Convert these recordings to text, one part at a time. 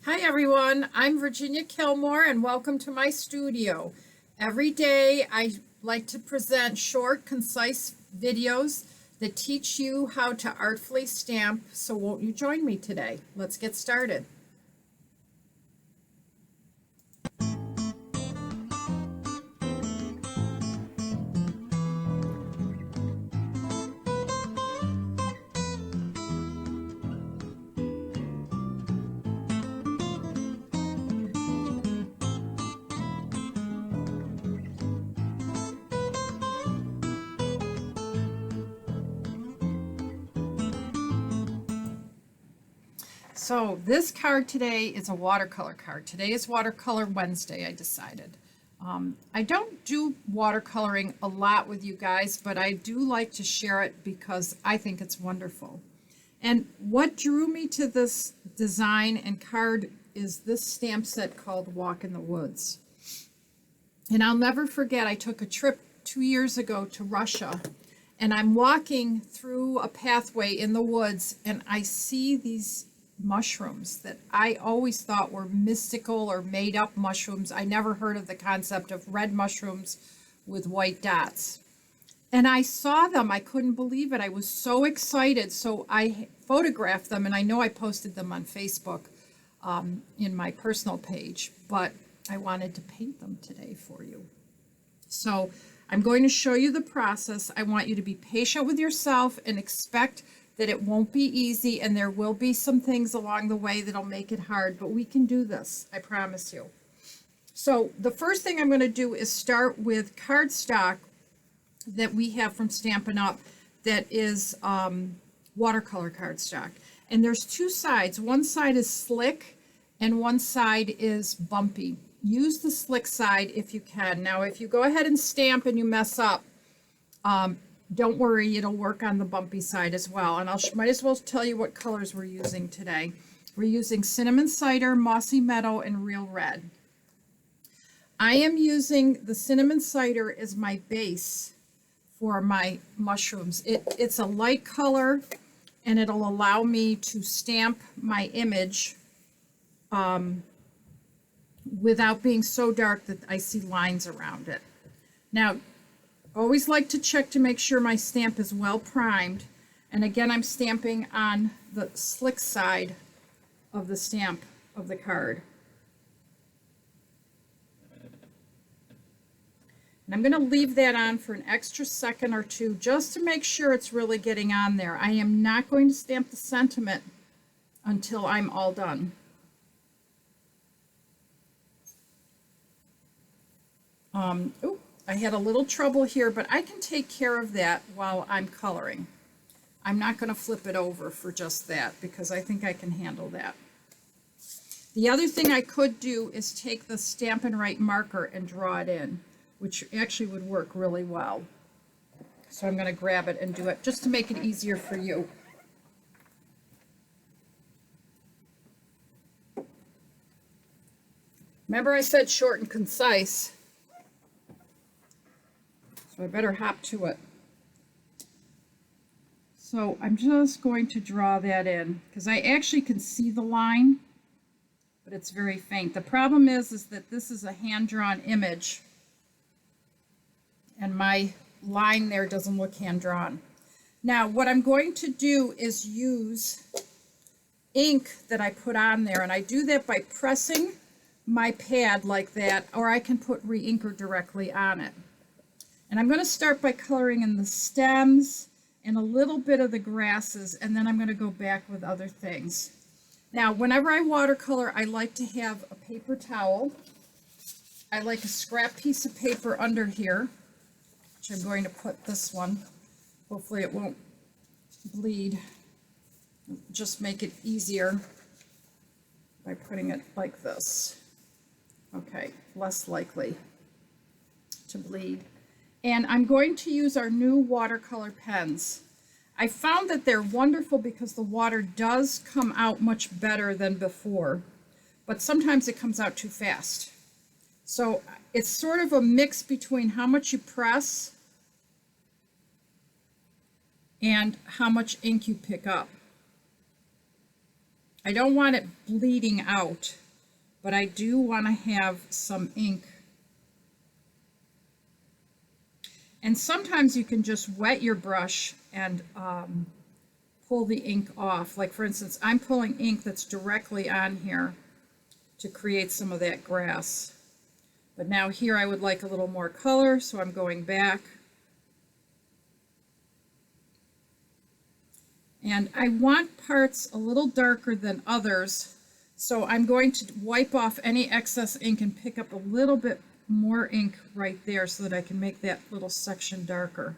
Hi everyone, I'm Virginia Killmore and welcome to my studio. Every day I like to present short, concise videos that teach you how to artfully stamp, so won't you join me today? Let's get started. So this card today is a watercolor card. Today is Watercolor Wednesday, I decided. I don't do watercoloring a lot with you guys, but I do like to share it because I think it's wonderful. And what drew me to this design and card is this stamp set called Walk in the Woods. And I'll never forget, I took a trip 2 years ago to Russia, and I'm walking through a pathway in the woods, and I see these mushrooms that I always thought were mystical or made up mushrooms. I never heard of the concept of red mushrooms with white dots. And I saw them. I couldn't believe it. I was so excited. So I photographed them, and I know I posted them on Facebook in my personal page, but I wanted to paint them today for you. So I'm going to show you the process. I want you to be patient with yourself and expect that it won't be easy, and there will be some things along the way that'll make it hard, but we can do this, I promise you. So the first thing I'm going to do is start with cardstock that we have from Stampin' Up! That is watercolor cardstock. And there's two sides. One side is slick and one side is bumpy. Use the slick side if you can. Now, if you go ahead and stamp and you mess up, don't worry, it'll work on the bumpy side as well. And I might as well tell you what colors we're using today. We're using Cinnamon Cider, Mossy Meadow, and Real Red. I am using the Cinnamon Cider as my base for my mushrooms. It's a light color, and it'll allow me to stamp my image without being so dark that I see lines around it. Now, always like to check to make sure my stamp is well primed. And again, I'm stamping on the slick side of the stamp of the card. And I'm going to leave that on for an extra second or two just to make sure it's really getting on there. I am not going to stamp the sentiment until I'm all done. I had a little trouble here, but I can take care of that while I'm coloring. I'm not going to flip it over for just that because I think I can handle that. The other thing I could do is take the Stampin' Write marker and draw it in, which actually would work really well. So I'm going to grab it and do it just to make it easier for you. Remember I said short and concise. So I better hop to it. So I'm just going to draw that in because I actually can see the line, but it's very faint. The problem is that this is a hand-drawn image and my line there doesn't look hand-drawn. Now what I'm going to do is use ink that I put on there, and I do that by pressing my pad like that, or I can put re-inker directly on it. And I'm going to start by coloring in the stems and a little bit of the grasses, and then I'm going to go back with other things. Now, whenever I watercolor, I like to have a paper towel. I like a scrap piece of paper under here, which I'm going to put this one. Hopefully it won't bleed. Just make it easier by putting it like this. Okay, less likely to bleed. And I'm going to use our new watercolor pens. I found that they're wonderful because the water does come out much better than before, but sometimes it comes out too fast. So it's sort of a mix between how much you press and how much ink you pick up. I don't want it bleeding out, but I do want to have some ink. And sometimes you can just wet your brush and pull the ink off. Like for instance, I'm pulling ink that's directly on here to create some of that grass. But now here I would like a little more color, so I'm going back. And I want parts a little darker than others, so I'm going to wipe off any excess ink and pick up a little bit more ink right there so that I can make that little section darker.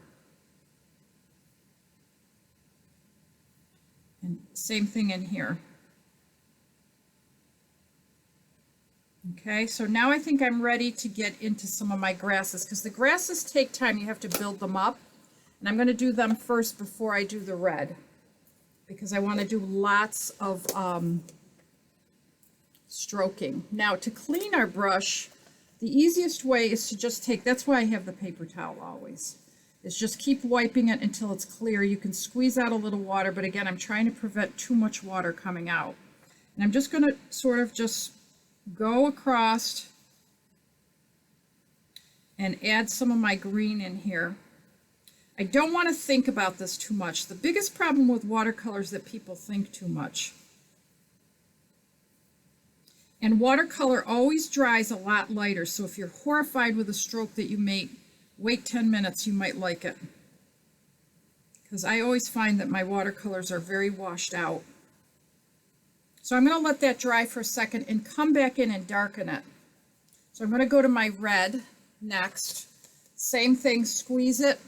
And same thing in here. Okay, so now I think I'm ready to get into some of my grasses, because the grasses take time. You have to build them up. And I'm going to do them first before I do the red, because I want to do lots of stroking. Now, to clean our brush, the easiest way is to just take, that's why I have the paper towel always, is just keep wiping it until it's clear. You can squeeze out a little water, but again, I'm trying to prevent too much water coming out. And I'm just going to sort of just go across and add some of my green in here. I don't want to think about this too much. The biggest problem with watercolors is that people think too much. And watercolor always dries a lot lighter, so if you're horrified with a stroke that you make, wait 10 minutes, you might like it. Because I always find that my watercolors are very washed out. So I'm going to let that dry for a second and come back in and darken it. So I'm going to go to my red next. Same thing, squeeze it,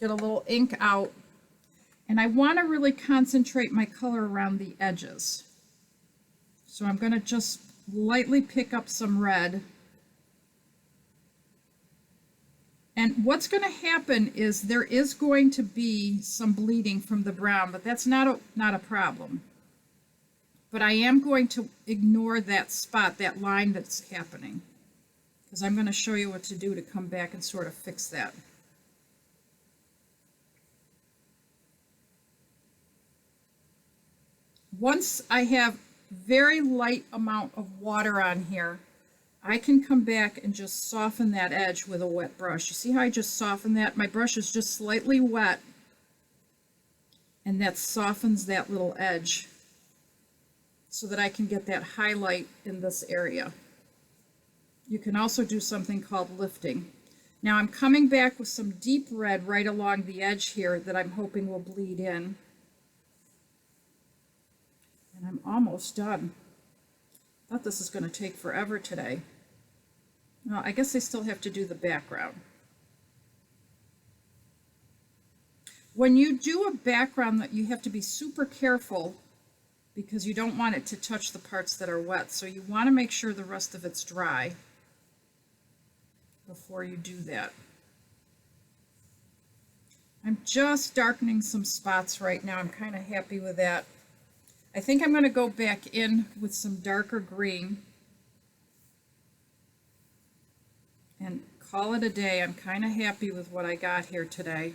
get a little ink out. And I want to really concentrate my color around the edges. So I'm going to just lightly pick up some red. And what's going to happen is there is going to be some bleeding from the brown, but that's not a problem. But I am going to ignore that spot, that line that's happening, because I'm going to show you what to do to come back and sort of fix that. Once I have very light amount of water on here, I can come back and just soften that edge with a wet brush. You see how I just softened that? My brush is just slightly wet, and that softens that little edge, so that I can get that highlight in this area. You can also do something called lifting. Now I'm coming back with some deep red right along the edge here that I'm hoping will bleed in. And I'm almost done. I thought this was going to take forever today. Well, I guess I still have to do the background. When you do a background, you have to be super careful, because you don't want it to touch the parts that are wet. So you want to make sure the rest of it's dry before you do that. I'm just darkening some spots right now. I'm kind of happy with that. I think I'm going to go back in with some darker green and call it a day. I'm kind of happy with what I got here today.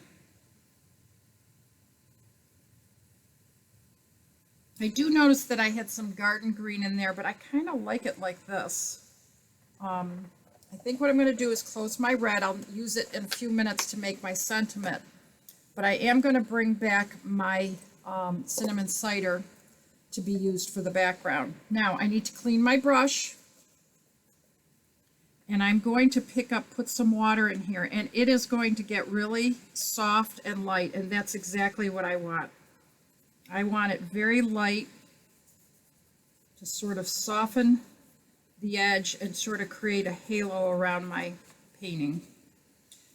I do notice that I had some garden green in there, but I kind of like it like this. I think what I'm going to do is close my red. I'll use it in a few minutes to make my sentiment. But I am going to bring back my cinnamon cider to be used for the background. Now I need to clean my brush. And I'm going to put some water in here. And it is going to get really soft and light. And that's exactly what I want. I want it very light to sort of soften the edge and sort of create a halo around my painting.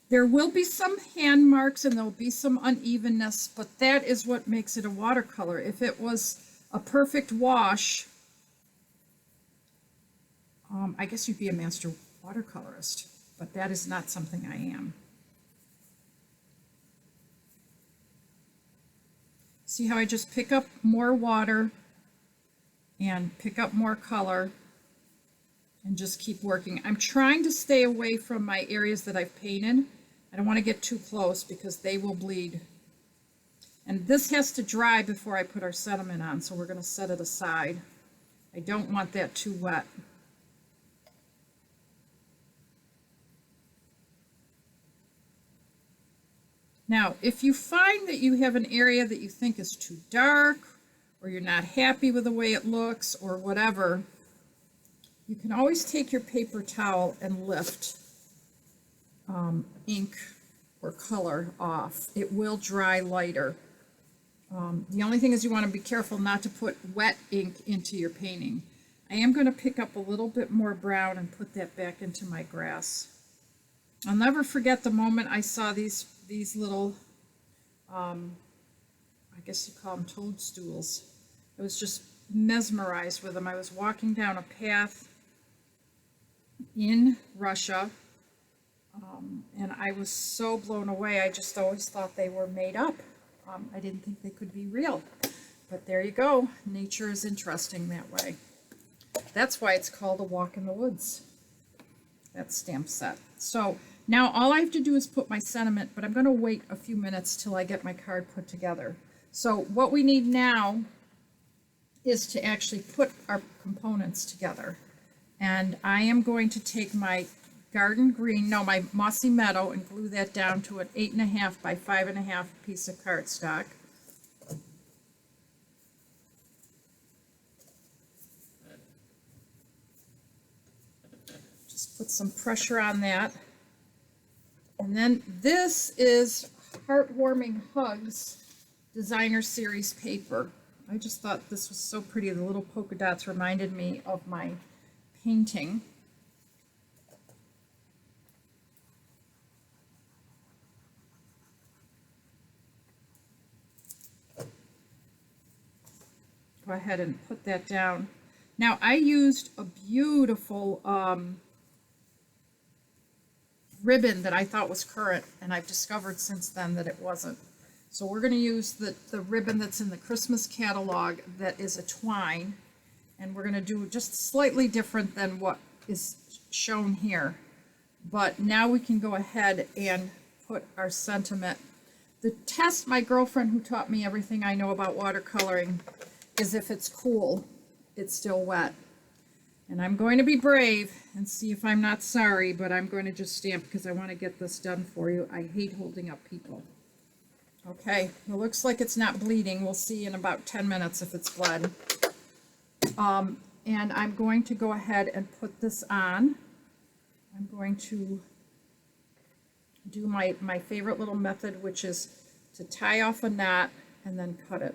There will be some hand marks and there'll be some unevenness, but that is what makes it a watercolor. If it was a perfect wash, I guess you'd be a master watercolorist, but that is not something I am. See how I just pick up more water and pick up more color and just keep working. I'm trying to stay away from my areas that I've painted. I don't want to get too close because they will bleed. And this has to dry before I put our sentiment on, so we're going to set it aside. I don't want that too wet. Now, if you find that you have an area that you think is too dark, or you're not happy with the way it looks, or whatever, you can always take your paper towel and lift ink or color off. It will dry lighter. The only thing is you want to be careful not to put wet ink into your painting. I am going to pick up a little bit more brown and put that back into my grass. I'll never forget the moment I saw these little, I guess you call them toadstools. I was just mesmerized with them. I was walking down a path in Russia, and I was so blown away. I just always thought they were made up. I didn't think they could be real. But there you go. Nature is interesting that way. That's why it's called A Walk in the Woods, that stamp set. So now all I have to do is put my sentiment, but I'm going to wait a few minutes till I get my card put together. So what we need now is to actually put our components together. And I am going to take my garden green, no, my Mossy Meadow, and glue that down to an 8.5 by 5.5 piece of cardstock. Just put some pressure on that. And then this is Heartwarming Hugs Designer Series paper. I just thought this was so pretty. The little polka dots reminded me of my painting. Go ahead and put that down. Now I used a beautiful ribbon that I thought was current, and I've discovered since then that it wasn't. So we're going to use the ribbon that's in the Christmas catalog that is a twine, and we're going to do just slightly different than what is shown here. But now we can go ahead and put our sentiment. The test, my girlfriend who taught me everything I know about watercoloring, is if it's cool, it's still wet. And I'm going to be brave and see if I'm not sorry, but I'm going to just stamp because I want to get this done for you. I hate holding up people. Okay, it looks like it's not bleeding. We'll see in about 10 minutes if it's bled. And I'm going to go ahead and put this on. I'm going to do my favorite little method, which is to tie off a knot and then cut it.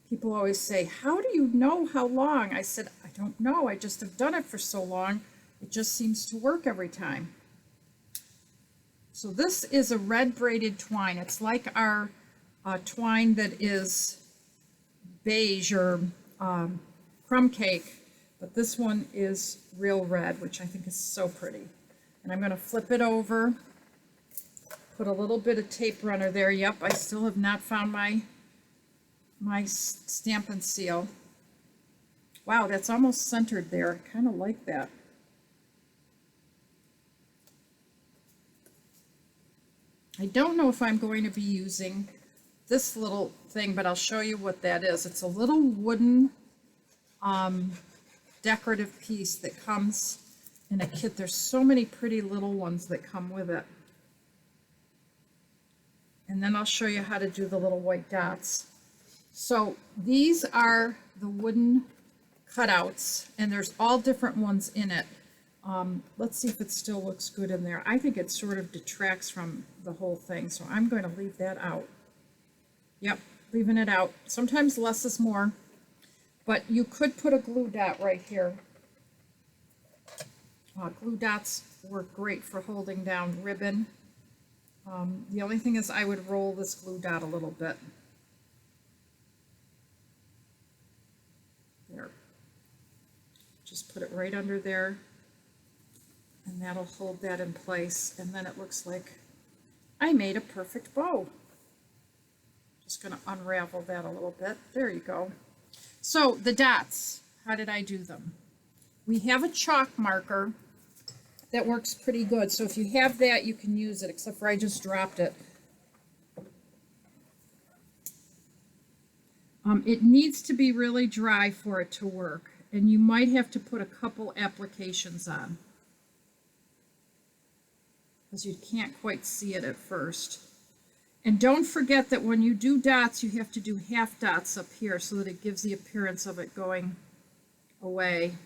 People always say, how do you know how long? I said, I don't know. I just have done it for so long. It just seems to work every time. So this is a red braided twine. It's like our twine that is beige or crumb cake, but this one is real red, which I think is so pretty. And I'm going to flip it over, put a little bit of tape runner there. Yep, I still have not found my stamp and seal. Wow, that's almost centered there. I kind of like that. I don't know if I'm going to be using this little thing, but I'll show you what that is. It's a little wooden decorative piece that comes in a kit. There's so many pretty little ones that come with it. And then I'll show you how to do the little white dots. So these are the wooden cutouts, and there's all different ones in it. Let's see if it still looks good in there. I think it sort of detracts from the whole thing, so I'm going to leave that out. Yep, leaving it out. Sometimes less is more, but you could put a glue dot right here. Glue dots work great for holding down ribbon. The only thing is I would roll this glue dot a little bit. There. Just put it right under there, and that'll hold that in place, and then it looks like I made a perfect bow. Just going to unravel that a little bit. There you go. So the dots, how did I do them? We have a chalk marker that works pretty good, so if you have that, you can use it, except for I just dropped it. It needs to be really dry for it to work, and you might have to put a couple applications on because you can't quite see it at first. And don't forget that when you do dots, you have to do half dots up here so that it gives the appearance of it going away.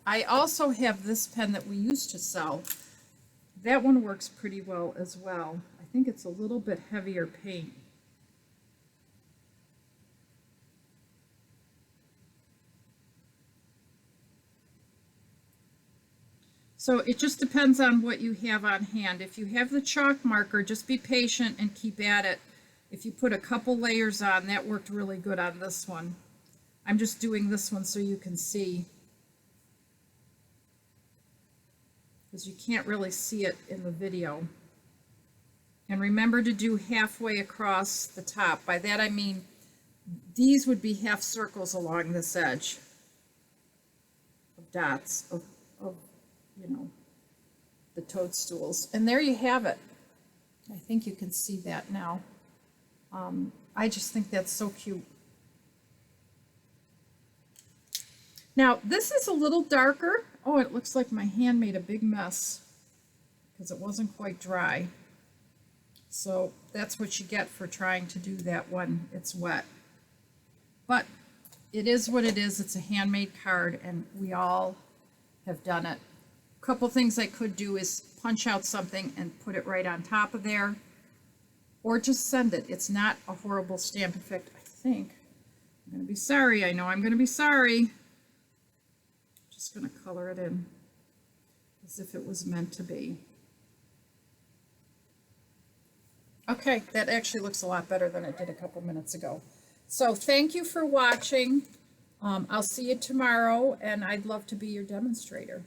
I also have this pen that we used to sell. That one works pretty well as well. I think it's a little bit heavier paint. So it just depends on what you have on hand. If you have the chalk marker, just be patient and keep at it. If you put a couple layers on, that worked really good on this one. I'm just doing this one so you can see, because you can't really see it in the video. And remember to do halfway across the top. By that I mean these would be half circles along this edge of dots of you know, the toadstools. And there you have it. I think you can see that now. I just think that's so cute. Now this is a little darker. Oh, it looks like my hand made a big mess because it wasn't quite dry. So that's what you get for trying to do that when it's wet. But it is what it is. It's a handmade card and we all have done it. A couple things I could do is punch out something and put it right on top of there, or just send it. It's not a horrible stamp. In fact, I think I'm going to be sorry. I know I'm going to be sorry. Just going to color it in as if it was meant to be. Okay, that actually looks a lot better than it did a couple minutes ago. So thank you for watching. I'll see you tomorrow, and I'd love to be your demonstrator.